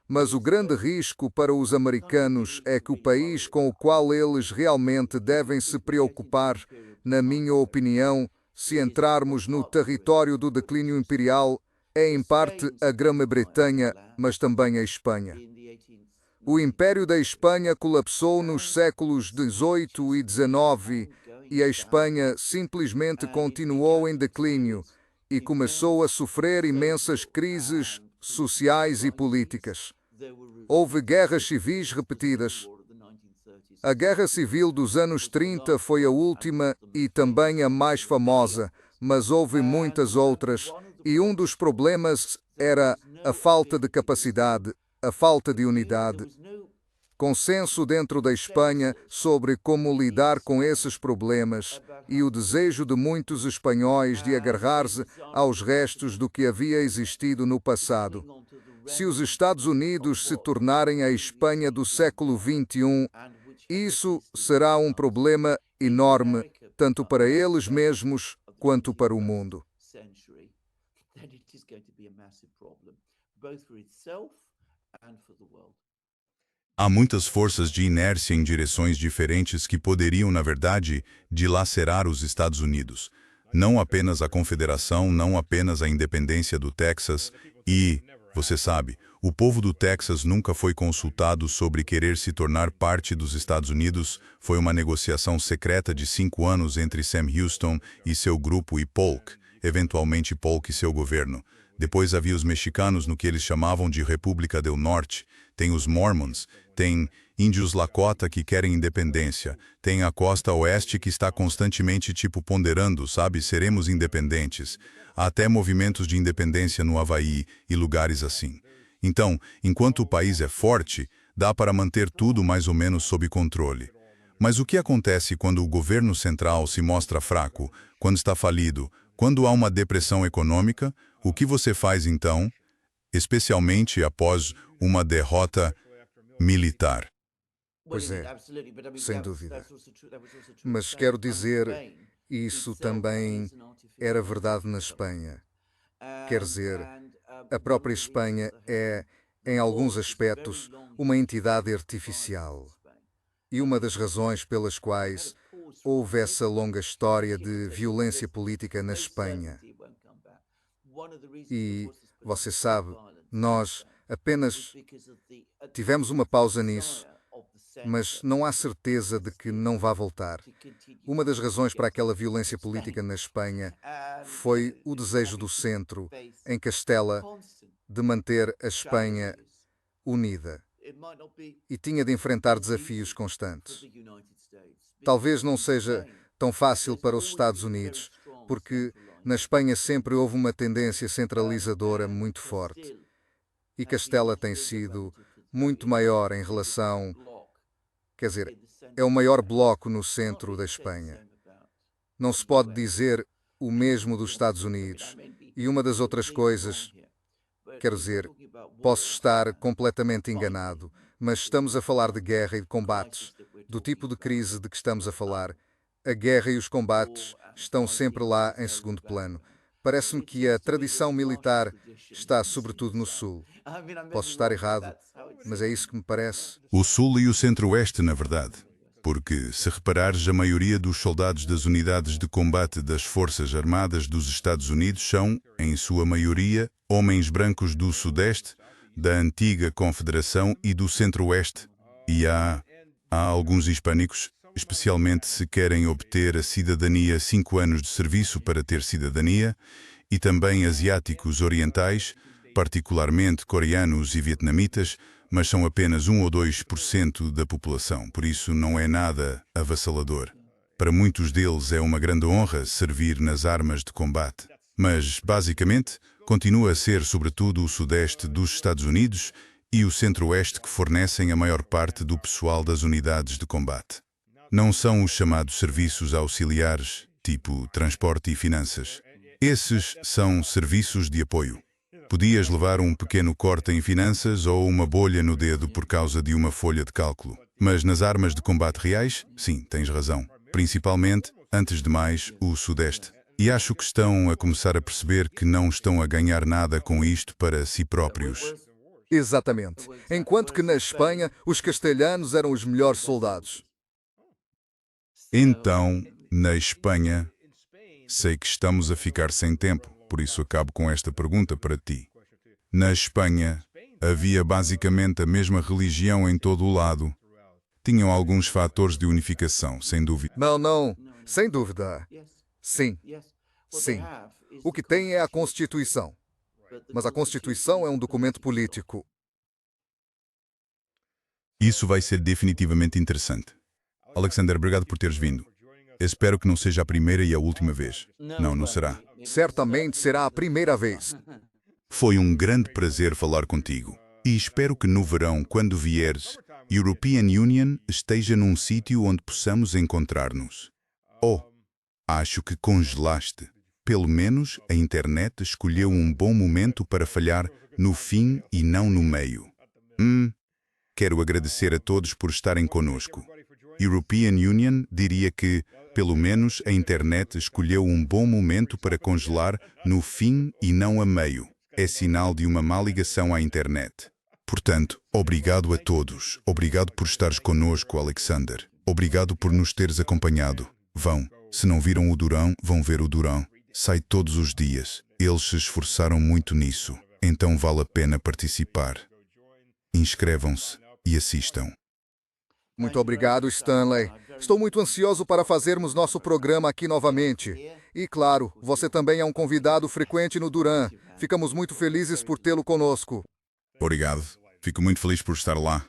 Mas o grande risco para os americanos é que o país com o qual eles realmente devem se preocupar, na minha opinião, se entrarmos no território do declínio imperial, é em parte a Grã-Bretanha, mas também a Espanha. O Império da Espanha colapsou nos séculos XVIII e XIX e a Espanha simplesmente continuou em declínio e começou a sofrer imensas crises sociais e políticas. Houve guerras civis repetidas. A Guerra Civil dos anos 30 foi a última e também a mais famosa, mas houve muitas outras, e um dos problemas era a falta de capacidade, a falta de unidade. Consenso dentro da Espanha sobre como lidar com esses problemas e o desejo de muitos espanhóis de agarrar-se aos restos do que havia existido no passado. Se os Estados Unidos se tornarem a Espanha do século XXI, Isso será um problema enorme, tanto para eles mesmos quanto para o mundo. Há muitas forças de inércia em direções diferentes que poderiam, na verdade, dilacerar os Estados Unidos. Não apenas a Confederação, não apenas a independência do Texas e, você sabe, o povo do Texas nunca foi consultado sobre querer se tornar parte dos Estados Unidos. Foi uma negociação secreta de 5 anos entre Sam Houston e seu grupo e Polk, eventualmente Polk e seu governo. Depois havia os mexicanos no que eles chamavam de República do Norte, tem os Mormons, tem índios Lakota que querem independência, tem a costa oeste que está constantemente ponderando, sabe, seremos independentes. Há até movimentos de independência no Havaí e lugares assim. Então, enquanto o país é forte, dá para manter tudo mais ou menos sob controle. Mas o que acontece quando o governo central se mostra fraco, quando está falido, quando há uma depressão econômica? O que você faz então, especialmente após uma derrota militar? Pois é, sem dúvida. Mas quero dizer, isso também era verdade na Espanha. Quer dizer, a própria Espanha é, em alguns aspectos, uma entidade artificial. E uma das razões pelas quais houve essa longa história de violência política na Espanha. E, você sabe, nós apenas tivemos uma pausa nisso, mas não há certeza de que não vá voltar. Uma das razões para aquela violência política na Espanha foi o desejo do centro, em Castela, de manter a Espanha unida. E tinha de enfrentar desafios constantes. Talvez não seja tão fácil para os Estados Unidos, porque na Espanha sempre houve uma tendência centralizadora muito forte. E Castela tem sido muito maior em relação... Quer dizer, é o maior bloco no centro da Espanha. Não se pode dizer o mesmo dos Estados Unidos. E uma das outras coisas, quer dizer, posso estar completamente enganado, mas estamos a falar de guerra e de combates, do tipo de crise de que estamos a falar. A guerra e os combates estão sempre lá em segundo plano. Parece-me que a tradição militar está sobretudo no Sul. Posso estar errado, mas é isso que me parece. O Sul e o Centro-Oeste, na verdade. Porque, se reparares, a maioria dos soldados das unidades de combate das Forças Armadas dos Estados Unidos são, em sua maioria, homens brancos do Sudeste, da antiga Confederação e do Centro-Oeste. E há alguns hispânicos, especialmente se querem obter a cidadania, 5 anos de serviço para ter cidadania, e também asiáticos orientais, particularmente coreanos e vietnamitas, mas são apenas 1 ou 2% da população, por isso não é nada avassalador. Para muitos deles é uma grande honra servir nas armas de combate. Mas, basicamente, continua a ser sobretudo o Sudeste dos Estados Unidos e o Centro-Oeste que fornecem a maior parte do pessoal das unidades de combate. Não são os chamados serviços auxiliares, tipo transporte e finanças. Esses são serviços de apoio. Podias levar um pequeno corte em finanças ou uma bolha no dedo por causa de uma folha de cálculo. Mas nas armas de combate reais, sim, tens razão. Principalmente, antes de mais, o Sudeste. E acho que estão a começar a perceber que não estão a ganhar nada com isto para si próprios. Exatamente. Enquanto que na Espanha, os castelhanos eram os melhores soldados. Então, na Espanha, sei que estamos a ficar sem tempo, por isso acabo com esta pergunta para ti. Na Espanha, havia basicamente a mesma religião em todo o lado. Tinham alguns fatores de unificação, sem dúvida. Não, sem dúvida. Sim, sim. O que tem é a Constituição. Mas a Constituição é um documento político. Isso vai ser definitivamente interessante. Alexander, obrigado por teres vindo. Espero que não seja a primeira e a última vez. Não será. Certamente será a primeira vez. Foi um grande prazer falar contigo. E espero que no verão, quando vieres, European Union esteja num sítio onde possamos encontrar-nos. Oh, acho que congelaste. Pelo menos a internet escolheu um bom momento para falhar no fim e não no meio. Quero agradecer a todos por estarem conosco. European Union diria que, pelo menos, a internet escolheu um bom momento para congelar no fim e não a meio. É sinal de uma má ligação à internet. Portanto, obrigado a todos. Obrigado por estares conosco, Alexander. Obrigado por nos teres acompanhado. Vão. Se não viram o Durão, vão ver o Durão. Sai todos os dias. Eles se esforçaram muito nisso. Então vale a pena participar. Inscrevam-se e assistam. Muito obrigado, Stanley. Estou muito ansioso para fazermos nosso programa aqui novamente. E, claro, você também é um convidado frequente no Duran. Ficamos muito felizes por tê-lo conosco. Obrigado. Fico muito feliz por estar lá.